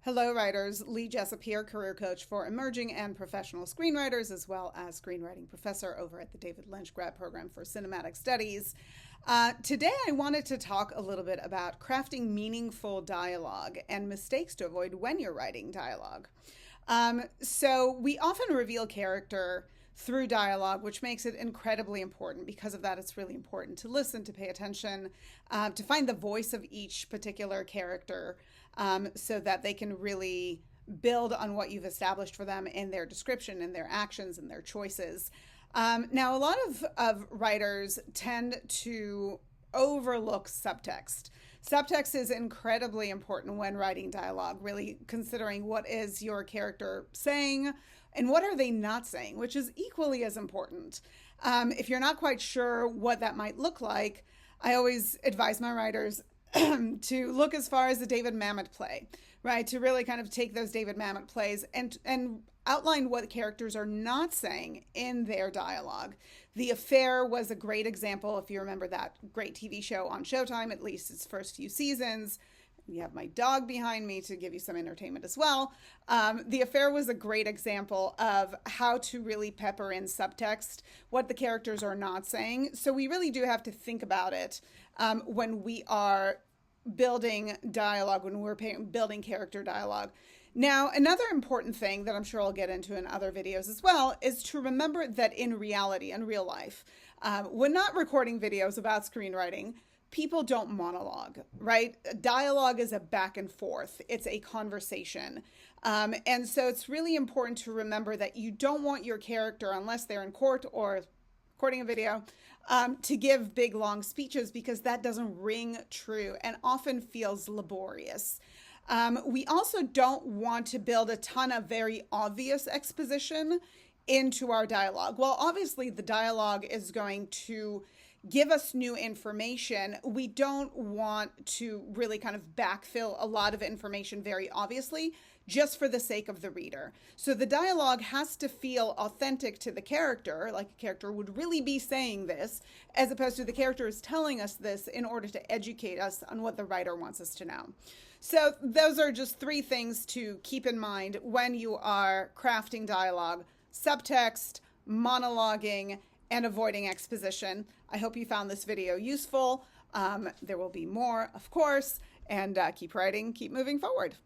Hello, writers. Lee Jessup here, career coach for emerging and professional screenwriters, as well as screenwriting professor over at the David Lynch Grad Program for Cinematic Studies. Today, I wanted to talk a little bit about crafting meaningful dialogue and mistakes to avoid when you're writing dialogue. So we often reveal character through dialogue, which makes it incredibly important. Because of that, it's really important to listen, to pay attention, to find the voice of each particular character so that they can really build on what you've established for them in their description, in their actions, and their choices. Now, a lot of writers tend to overlook subtext. Subtext is incredibly important when writing dialogue, really considering what is your character saying and what are they not saying, which is equally as important. If you're not quite sure what that might look like, I always advise my writers to look as far as the David Mamet play, right? To really kind of take those David Mamet plays and outline what characters are not saying in their dialogue. The Affair was a great example, if you remember that great TV show on Showtime, at least its first few seasons. You have my dog behind me to give you some entertainment as well. The Affair was a great example of how to really pepper in subtext, what the characters are not saying. So we really do have to think about it when we are building dialogue, when we're building character dialogue. Now, another important thing that I'm sure I'll get into in other videos as well is to remember that in reality, in real life, when not recording videos about screenwriting, people don't monologue, right? Dialogue is a back and forth. It's a conversation. And so it's really important to remember that you don't want your character, unless they're in court or recording a video, to give big, long speeches, because that doesn't ring true and often feels laborious. We also don't want to build a ton of very obvious exposition into our dialogue. Well, obviously the dialogue is going to give us new information. We don't want to really kind of backfill a lot of information very obviously, just for the sake of the reader. So the dialogue has to feel authentic to the character, like a character would really be saying this, as opposed to the character is telling us this in order to educate us on what the writer wants us to know. So those are just three things to keep in mind when you are crafting dialogue: subtext, monologuing, and avoiding exposition. I hope you found this video useful. There will be more, of course, and keep writing, keep moving forward.